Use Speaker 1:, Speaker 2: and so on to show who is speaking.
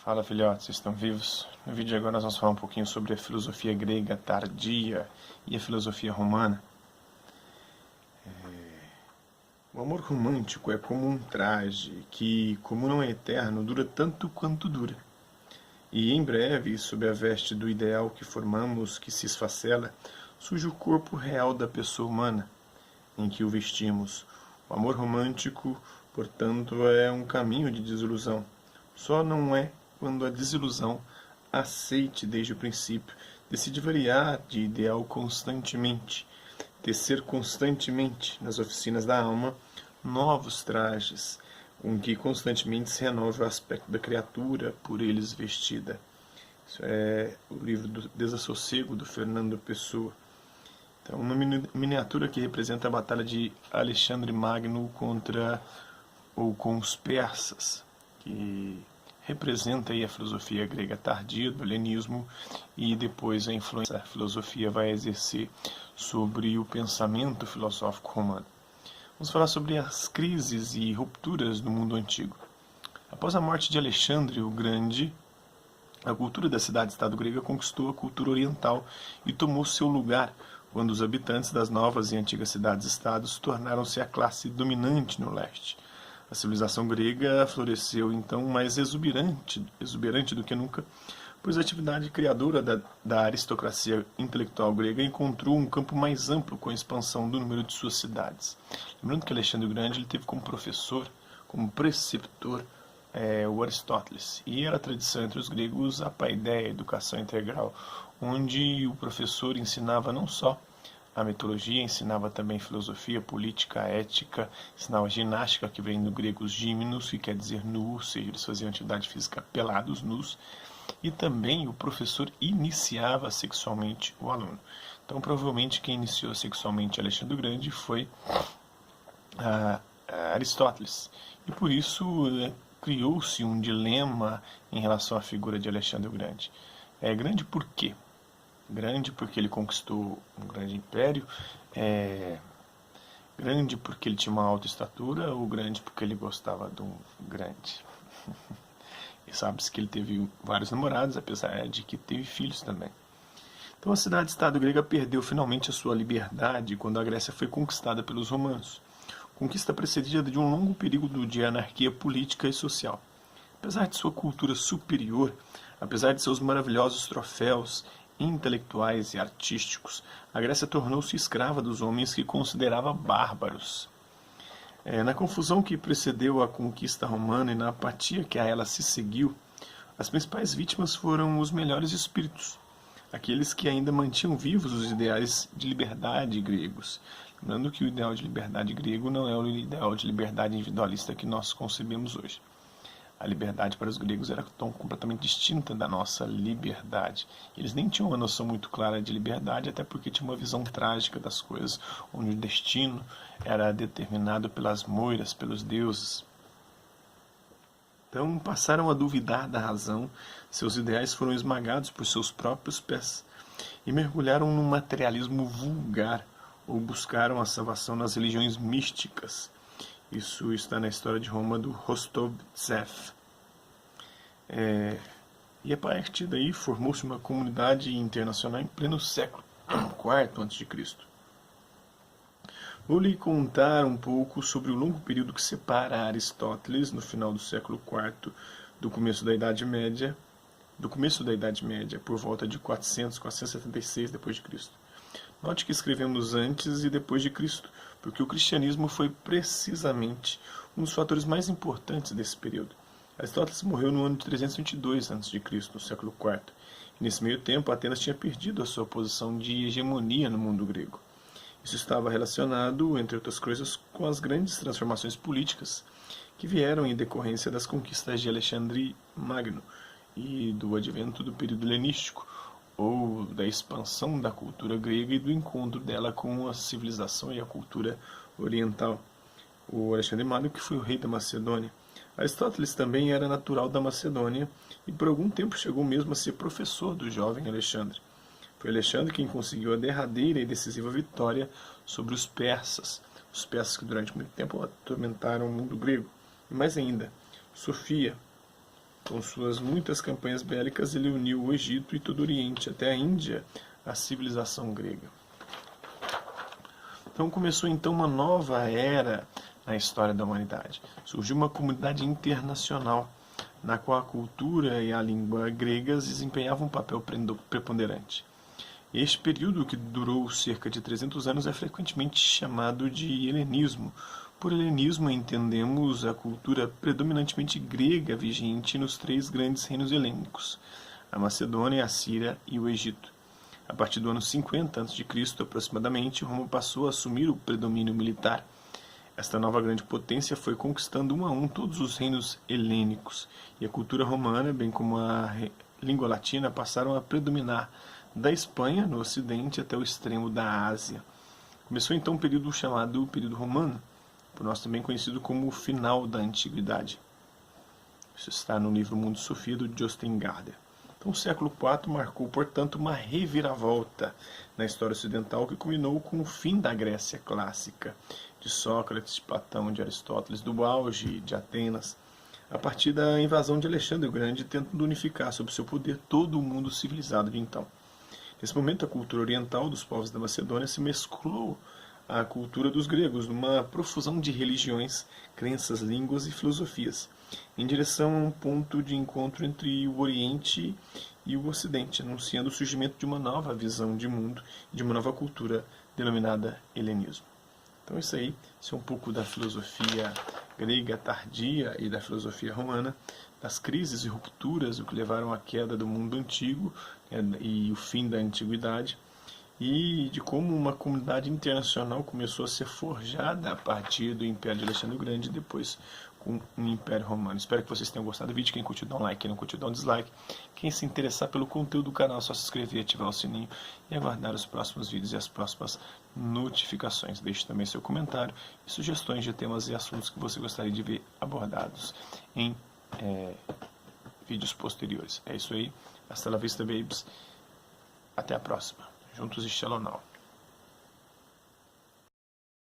Speaker 1: Fala, filhotes, vocês estão vivos? No vídeo de agora nós vamos falar um pouquinho sobre a filosofia grega tardia e a filosofia romana. O amor romântico é como um traje que, como não é eterno, dura tanto quanto dura. E em breve, sob a veste do ideal que formamos, que se esfacela, surge o corpo real da pessoa humana, em que o vestimos. O amor romântico, portanto, é um caminho de desilusão. Só não é quando a desilusão, aceite desde o princípio, decide variar de ideal constantemente, tecer constantemente nas oficinas da alma novos trajes, com que constantemente se renova o aspecto da criatura por eles vestida. Isso é o livro do Desassossego, do Fernando Pessoa. Então, uma miniatura que representa a batalha de Alexandre Magno contra ou com os persas, que representa aí a filosofia grega tardia do helenismo e depois a influência que a filosofia vai exercer sobre o pensamento filosófico romano. Vamos falar sobre as crises e rupturas do mundo antigo. Após a morte de Alexandre o Grande, a cultura da cidade-estado grega conquistou a cultura oriental e tomou seu lugar quando os habitantes das novas e antigas cidades-estados tornaram-se a classe dominante no leste. A civilização grega floresceu então mais exuberante do que nunca, pois a atividade criadora da aristocracia intelectual grega encontrou um campo mais amplo com a expansão do número de suas cidades. Lembrando que Alexandre o Grande ele teve como professor, como preceptor, o Aristóteles, e era a tradição entre os gregos a paideia, a educação integral, onde o professor ensinava não só a mitologia, ensinava também filosofia, política, ética, ensinava ginástica, que vem do grego gímenos, que quer dizer nu, ou seja, eles faziam atividade física pelados, nus, e também o professor iniciava sexualmente o aluno. Então, provavelmente, quem iniciou sexualmente Alexandre o Grande foi Aristóteles, e por isso criou-se um dilema em relação à figura de Alexandre o Grande. É grande por quê? Grande porque ele conquistou um grande império, grande porque ele tinha uma alta estatura, ou grande porque ele gostava de um grande. E sabe-se que ele teve vários namorados, apesar de que teve filhos também. Então a cidade-estado grega perdeu finalmente a sua liberdade quando a Grécia foi conquistada pelos romanos. Conquista precedida de um longo período de anarquia política e social. Apesar de sua cultura superior, apesar de seus maravilhosos troféus intelectuais e artísticos, a Grécia tornou-se escrava dos homens que considerava bárbaros. Na confusão que precedeu a conquista romana e na apatia que a ela se seguiu, as principais vítimas foram os melhores espíritos, aqueles que ainda mantinham vivos os ideais de liberdade gregos. Lembrando que o ideal de liberdade grego não é o ideal de liberdade individualista que nós concebemos hoje. A liberdade para os gregos era tão completamente distinta da nossa liberdade. Eles nem tinham uma noção muito clara de liberdade, até porque tinham uma visão trágica das coisas, onde o destino era determinado pelas moiras, pelos deuses. Então passaram a duvidar da razão, seus ideais foram esmagados por seus próprios pés e mergulharam num materialismo vulgar, ou buscaram a salvação nas religiões místicas. Isso está na história de Roma do Rostov-Tsev. E a partir daí formou-se uma comunidade internacional em pleno século IV a.C. Vou lhe contar um pouco sobre o longo período que separa Aristóteles, no final do século IV, do começo da Idade Média, por volta de 476 d.C. Note que escrevemos antes e depois de Cristo, porque o cristianismo foi precisamente um dos fatores mais importantes desse período. Aristóteles morreu no ano de 322 a.C., no século IV. E nesse meio tempo, Atenas tinha perdido a sua posição de hegemonia no mundo grego. Isso estava relacionado, entre outras coisas, com as grandes transformações políticas que vieram em decorrência das conquistas de Alexandre Magno e do advento do período helenístico, ou da expansão da cultura grega e do encontro dela com a civilização e a cultura oriental. O Alexandre Magno, que foi o rei da Macedônia. Aristóteles também era natural da Macedônia e por algum tempo chegou mesmo a ser professor do jovem Alexandre. Foi Alexandre quem conseguiu a derradeira e decisiva vitória sobre os persas que durante muito tempo atormentaram o mundo grego. E mais ainda, Sofia, Com suas muitas campanhas bélicas, ele uniu o Egito e todo o Oriente, até a Índia, à civilização grega. Então começou então uma nova era na história da humanidade. Surgiu uma comunidade internacional, na qual a cultura e a língua gregas desempenhavam um papel preponderante. Este período, que durou cerca de 300 anos, é frequentemente chamado de helenismo. Por helenismo entendemos a cultura predominantemente grega vigente nos três grandes reinos helênicos, a Macedônia, a Síria e o Egito. A partir do ano 50 a.C., aproximadamente, Roma passou a assumir o predomínio militar. Esta nova grande potência foi conquistando um a um todos os reinos helênicos, e a cultura romana, bem como a língua latina, passaram a predominar da Espanha, no ocidente, até o extremo da Ásia. Começou então um período chamado período romano, por nós também conhecido como o final da Antiguidade. Isso está no livro Mundo Sofia, do Justin Gardner. Então, o século IV marcou, portanto, uma reviravolta na história ocidental que culminou com o fim da Grécia clássica, de Sócrates, de Platão, de Aristóteles, do auge de Atenas, a partir da invasão de Alexandre o Grande, tentando unificar sob seu poder todo o mundo civilizado de então. Nesse momento, a cultura oriental dos povos da Macedônia se mesclou à cultura dos gregos, numa profusão de religiões, crenças, línguas e filosofias, em direção a um ponto de encontro entre o Oriente e o Ocidente, anunciando o surgimento de uma nova visão de mundo e de uma nova cultura denominada helenismo. Então isso aí, isso é um pouco da filosofia grega tardia e da filosofia romana, das crises e rupturas, o que levaram à queda do mundo antigo e o fim da antiguidade, e de como uma comunidade internacional começou a ser forjada a partir do Império de Alexandre o Grande e depois com o Império Romano. Espero que vocês tenham gostado do vídeo. Quem curtiu, dá um like. Quem não curtiu, dá um dislike. Quem se interessar pelo conteúdo do canal, é só se inscrever, ativar o sininho e aguardar os próximos vídeos e as próximas notificações. Deixe também seu comentário e sugestões de temas e assuntos que você gostaria de ver abordados em vídeos posteriores. É isso aí. Hasta la vista, babes. Até a próxima. Juntos e Shalom.